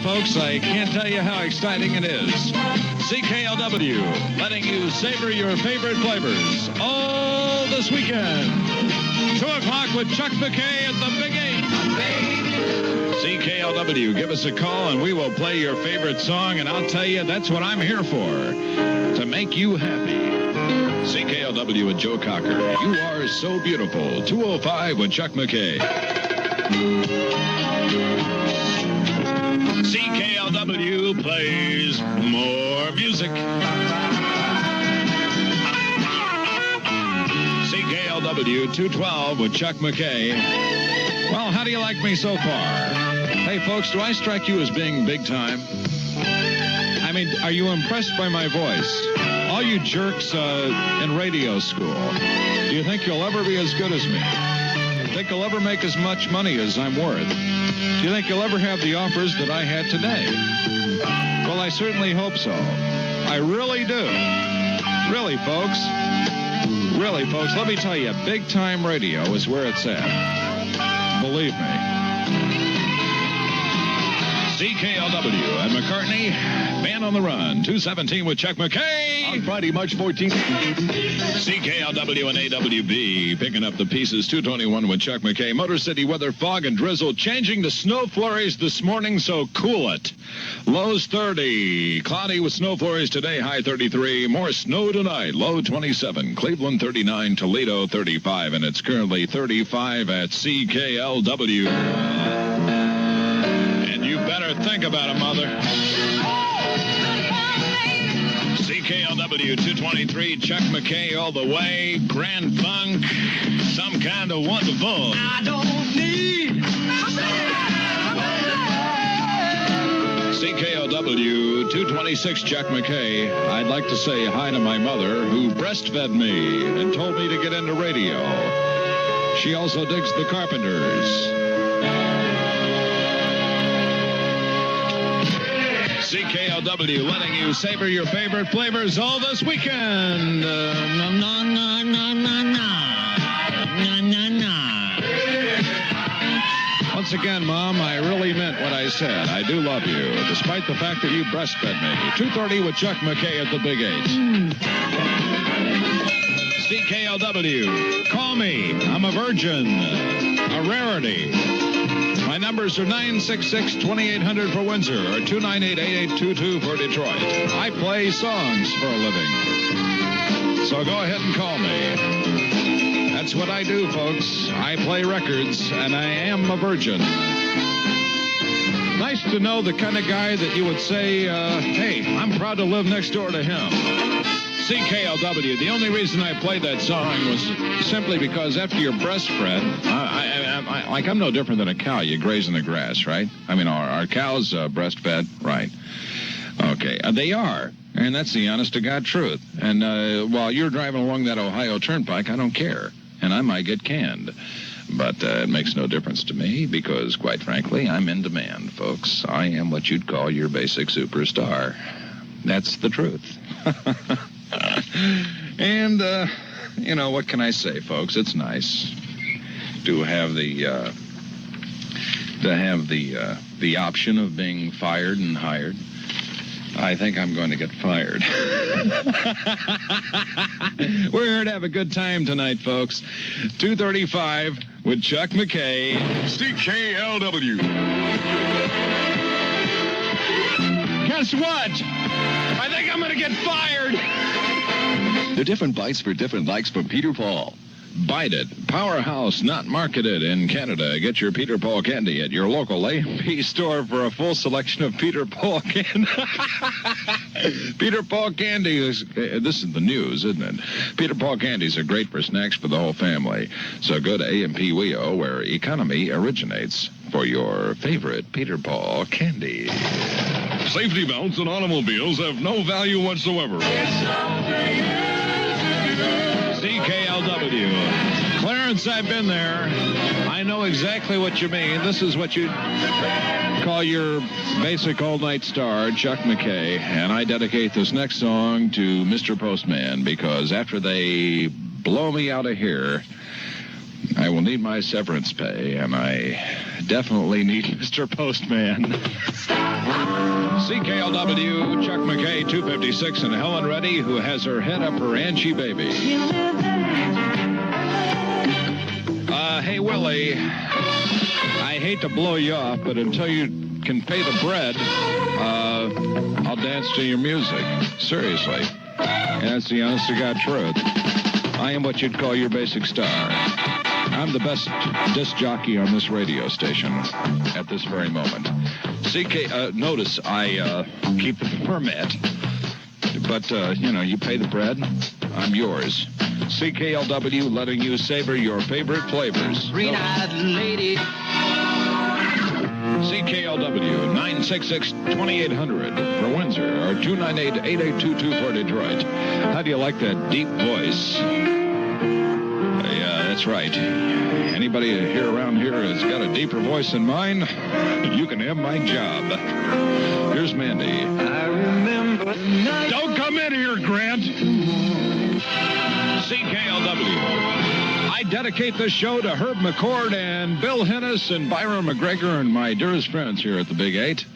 folks, I can't tell you how exciting it is. CKLW, letting you savor your favorite flavors all this weekend. 2 o'clock with Chuck Mckay at the Big 8. CKLW, give us a call and we will play your favorite song, and I'll tell you, that's what I'm here for, to make you happy. CKLW with Joe Cocker. You are so beautiful. 205 with Chuck Mckay. CKLW plays more music. CKLW 212 with Chuck Mckay. Well, how do you like me so far? Hey, folks, do I strike you as being big time? I mean, are you impressed by my voice? All you jerks in radio school, do you think you'll ever be as good as me? Think you'll ever make as much money as I'm worth? Do you think you'll ever have the offers that I had today? Well, I certainly hope so. I really do. Really, folks. Really, folks, let me tell you, big-time radio is where it's at. Believe me. CKLW at McCartney, Man on the Run, 217 with Chuck Mckay. On Friday, March 14th. CKLW and AWB picking up the pieces, 221 with Chuck Mckay. Motor City weather, fog and drizzle, changing to snow flurries this morning, so cool it. Lows 30, cloudy with snow flurries today, high 33. More snow tonight, low 27. Cleveland 39, Toledo 35, and it's currently 35 at CKLW. You better think about it, Mother. CKLW 223, Chuck Mckay all the way. Grand Funk, some kind of wonderful. I don't need CKLW 226, Chuck Mckay. I'd like to say hi to my mother, who breastfed me and told me to get into radio. She also digs the Carpenters. CKLW letting you savor your favorite flavors all this weekend. Once again, Mom, I really meant what I said. I do love you, despite the fact that you breastfed me. 2:30 with Chuck Mckay at the Big 8. CKLW, call me. I'm a virgin, a rarity. My numbers are 966-2800 for Windsor or 298-8822 for Detroit. I play songs for a living. So go ahead and call me. That's what I do, folks. I play records, and I am a virgin. Nice to know the kind of guy that you would say, hey, I'm proud to live next door to him. CKLW. The only reason I played that song was simply because after you're breastfed, I'm no different than a cow. You graze in the grass, right? I mean, are cows breastfed? Right. Okay. They are. And that's the honest-to-God truth. And while you're driving along that Ohio Turnpike, I don't care. And I might get canned. But it makes no difference to me because, quite frankly, I'm in demand, folks. I am what you'd call your basic superstar. That's the truth. And, you know, what can I say, folks? It's nice to have the option of being fired and hired. I think I'm going to get fired. We're here to have a good time tonight, folks. 2:35 with Chuck Mckay. CKLW. Guess what? I think I'm going to get fired. The different bites for different likes from Peter Paul. Bite it. Powerhouse, not marketed in Canada. Get your Peter Paul candy at your local A&P store for a full selection of Peter Paul candy. Peter Paul candy is, this is the news, isn't it? Peter Paul candies are great for snacks for the whole family. So go to A&P WIO, where economy originates, for your favorite Peter Paul candy. Safety belts in automobiles have no value whatsoever. CKLW. Clarence, I've been there. I know exactly what you mean. This is what you call your basic all-night star, Chuck Mckay. And I dedicate this next song to Mr. Postman, because after they blow me out of here, I will need my severance pay, and I definitely need Mr. Postman. CKLW, Chuck Mckay, 256, and Helen Reddy, who has her head up her Angie baby. Hey, Willie, I hate to blow you off, but until you can pay the bread, I'll dance to your music. Seriously. That's the honest-to-God truth. I am what you'd call your basic star. I'm the best disc jockey on this radio station at this very moment. Notice I keep the permit, but, you pay the bread, I'm yours. CKLW letting you savor your favorite flavors. Green-eyed lady. CKLW 966-2800 for Windsor or 298-8822 for Detroit. How do you like that deep voice? Yeah, that's right. Anybody here around here has got a deeper voice than mine, you can have my job. Here's Mandy. I remember. Don't come in here, Grant. CKLW. I dedicate this show to Herb McCord and Bill Hennis and Byron McGregor and my dearest friends here at the Big 8.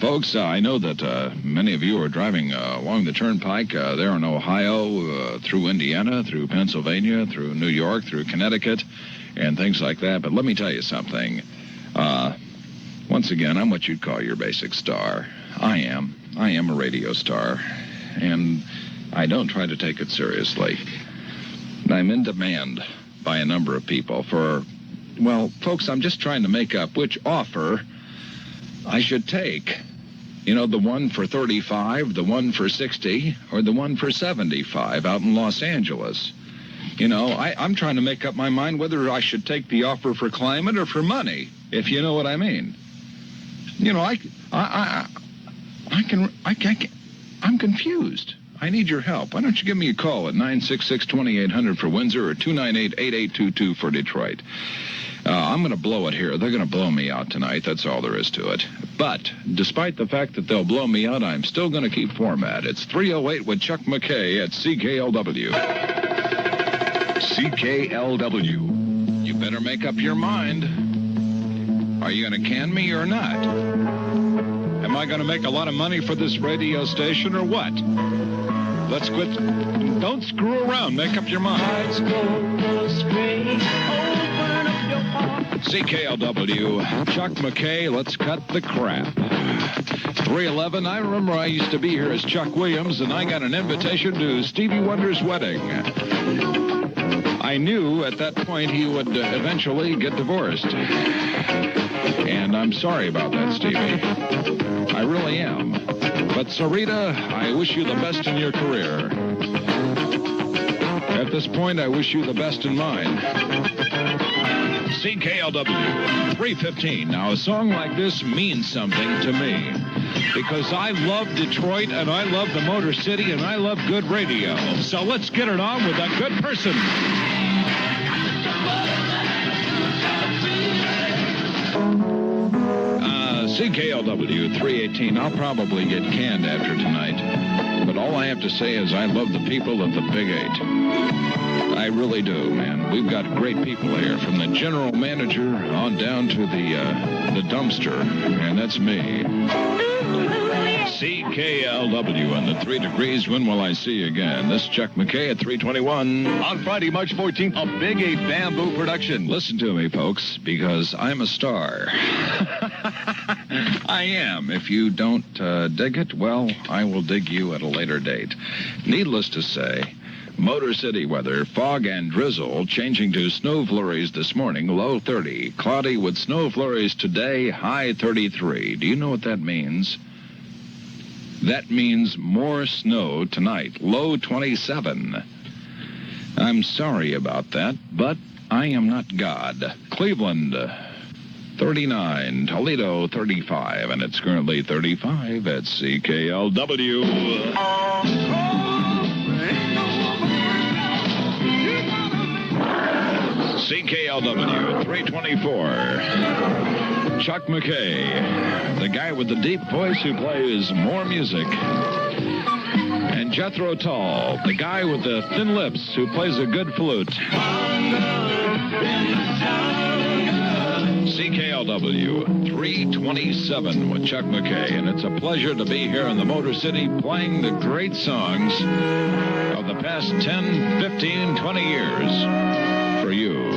Folks, I know that many of you are driving along the Turnpike there in Ohio, through Indiana, through Pennsylvania, through New York, through Connecticut, and things like that. But let me tell you something. Once again, I'm what you'd call your basic star. I am a radio star, and I don't try to take it seriously. I'm in demand by a number of people for, well, folks, I'm just trying to make up which offer I should take. You know, the one for 35, the one for 60, or the one for 75 out in Los Angeles. You know, I'm trying to make up my mind whether I should take the offer for climate or for money, if you know what I mean. You know, I'm confused. I need your help. Why don't you give me a call at 966-2800 for Windsor or 298-8822 for Detroit. I'm going to blow it here. They're going to blow me out tonight. That's all there is to it. But despite the fact that they'll blow me out, I'm still going to keep format. It's 308 with Chuck Mckay at CKLW. CKLW. You better make up your mind. Are you going to can me or not? Am I going to make a lot of money for this radio station or what? Let's quit. Don't screw around. Make up your mind. CKLW, Chuck Mckay, let's cut the crap. 311, I remember I used to be here as Chuck Williams, and I got an invitation to Stevie Wonder's wedding. I knew at that point he would eventually get divorced. And I'm sorry about that, Stevie. I really am. But Sarita, I wish you the best in your career. At this point, I wish you the best in mine. CKLW, 315. Now, a song like this means something to me because I love Detroit, and I love the Motor City, and I love good radio. So let's get it on with a good person. CKLW 318. I'll probably get canned after tonight. But all I have to say is I love the people of the Big 8. I really do, man. We've got great people here, from the general manager on down to the dumpster, and that's me. CKLW and the 3 degrees. When will I see you again? This is Chuck Mckay at 321. On Friday, March 14th, a Big 8 bamboo production. Listen to me, folks, because I'm a star. I am. If you don't dig it, well, I will dig you at a later date. Needless to say, Motor City weather, fog and drizzle, changing to snow flurries this morning, low 30. Cloudy with snow flurries today, high 33. Do you know what that means? That means more snow tonight, low 27. I'm sorry about that, but I am not God. Cleveland, 39, Toledo, 35, and it's currently 35 at CKLW. CKLW 324. Chuck Mckay, the guy with the deep voice who plays more music. And Jethro Tull, the guy with the thin lips who plays a good flute. CKLW 327 with Chuck Mckay, and it's a pleasure to be here in the Motor City playing the great songs of the past 10, 15, 20 years for you.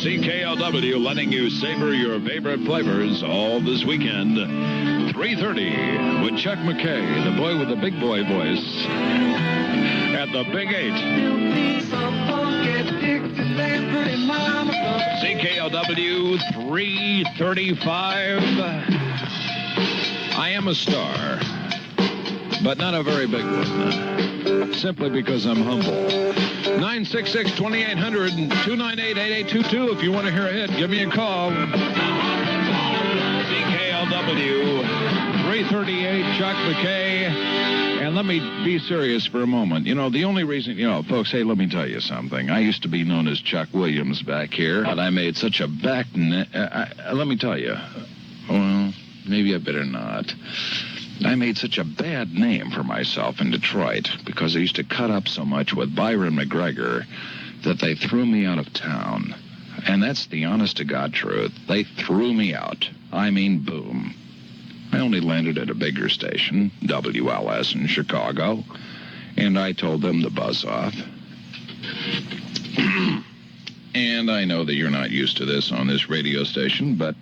CKLW letting you savor your favorite flavors all this weekend. 3:30 with Chuck Mckay, the boy with the big boy voice, at the Big 8. CKLW 335. I am a star, but not a very big one, simply because I'm humble. 966-2800 and 298-8822. If you want to hear a hit, give me a call. CKLW 338, Chuck Mckay. And let me be serious for a moment. You know, the only reason, folks, hey, let me tell you something. I used to be known as Chuck Williams back here, but I made such a let me tell you. Well, maybe I better not. I made such a bad name for myself in Detroit because I used to cut up so much with Byron McGregor that they threw me out of town. And that's the honest-to-God truth. They threw me out. I mean, boom. I only landed at a bigger station, WLS in Chicago, and I told them to buzz off. And I know that you're not used to this on this radio station, but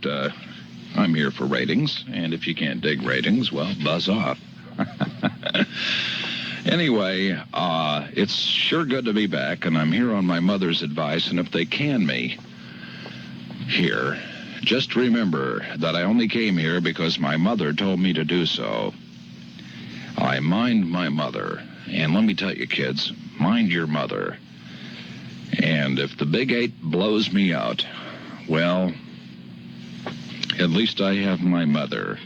I'm here for ratings, and if you can't dig ratings, well, buzz off. Anyway, it's sure good to be back, and I'm here on my mother's advice, and if they can me here, just remember that I only came here because my mother told me to do so. I mind my mother, and let me tell you, kids, mind your mother. And if the Big 8 blows me out, well, at least I have my mother.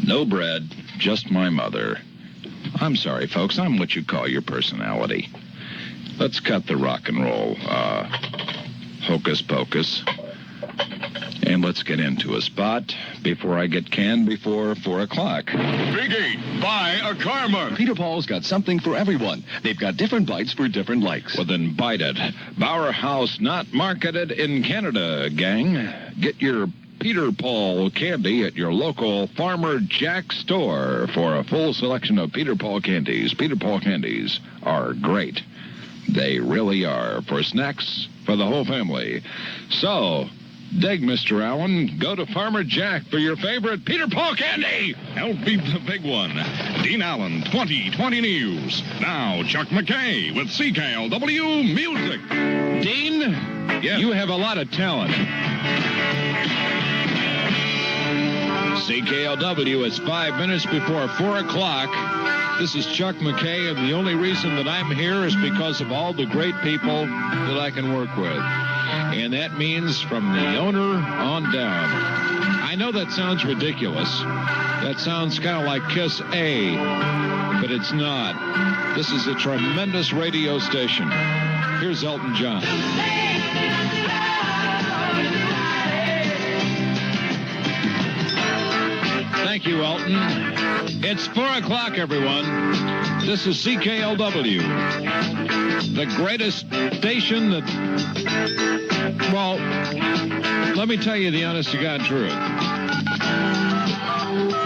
No bread, just my mother. I'm sorry, folks. I'm what you call your personality. Let's cut the rock and roll hocus pocus. And let's get into a spot before I get canned before 4 o'clock. Big 8, buy a karma. Peter Paul's got something for everyone. They've got different bites for different likes. Well, then bite it. Bauer House, not marketed in Canada, gang. Get your Peter Paul candy at your local Farmer Jack store for a full selection of Peter Paul candies. Peter Paul candies are great. They really are. For snacks for the whole family. So, dig, Mr. Allen. Go to Farmer Jack for your favorite Peter Paul candy. Don't beat the big one. Dean Allen, 2020 News. Now, Chuck Mckay with CKLW Music. Dean, yes. You have a lot of talent. CKLW, it's 5 minutes before 4 o'clock. This is Chuck Mckay, and the only reason that I'm here is because of all the great people that I can work with. And that means from the owner on down. I know that sounds ridiculous. That sounds kind of like Kiss A, but it's not. This is a tremendous radio station. Here's Elton John. Thank you, Elton. It's 4 o'clock, everyone. This is CKLW, the greatest station that... Well, let me tell you the honest-to-God truth.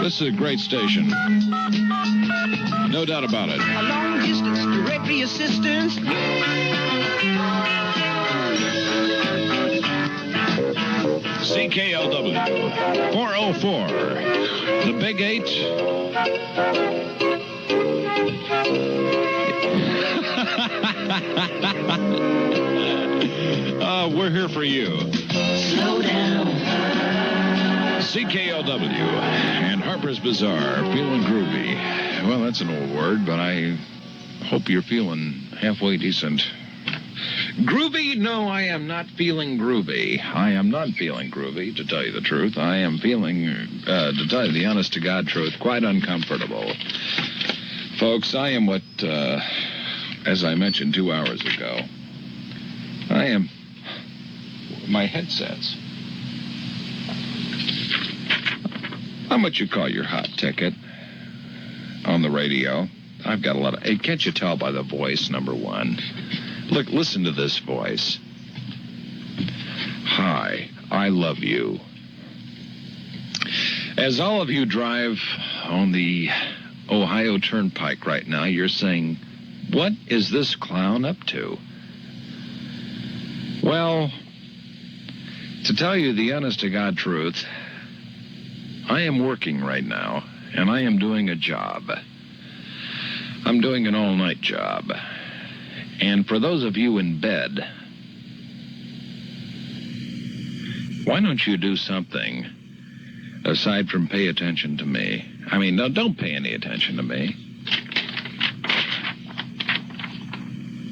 This is a great station. No doubt about it. A long-distance directory assistance. CKLW 404, the Big 8. We're here for you. Slow down. CKLW and Harper's Bazaar, feeling groovy. Well, that's an old word, but I hope you're feeling halfway decent. Groovy? No, I am not feeling groovy. I am not feeling groovy, to tell you the truth. I am feeling, to tell you the honest-to-God truth, quite uncomfortable. Folks, I am what, as I mentioned 2 hours ago, I am my headsets. I'm what you call your hot ticket on the radio. I've got a lot of... Hey, can't you tell by the voice, number one? Look, listen to this voice. Hi, I love you. As all of you drive on the Ohio Turnpike right now, you're saying, what is this clown up to? Well, to tell you the honest-to-God truth, I am working right now, and I am doing a job. I'm doing an all-night job. And for those of you in bed, why don't you do something aside from pay attention to me? I mean, no, don't pay any attention to me.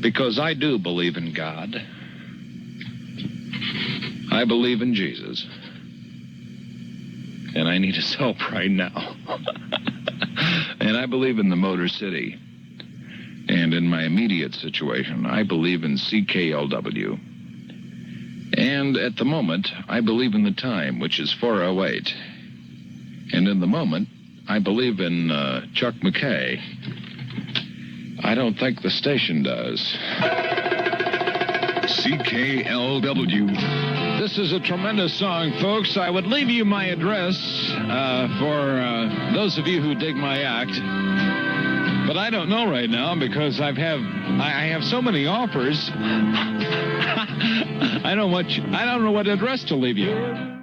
Because I do believe in God. I believe in Jesus. And I need his help right now. And I believe in the Motor City. And in my immediate situation, I believe in CKLW. And at the moment, I believe in the time, which is 4:08. And in the moment, I believe in Chuck Mckay. I don't think the station does. CKLW. This is a tremendous song, folks. I would leave you my address for those of you who dig my act. But I don't know right now because I have so many offers. I don't know what address to leave you.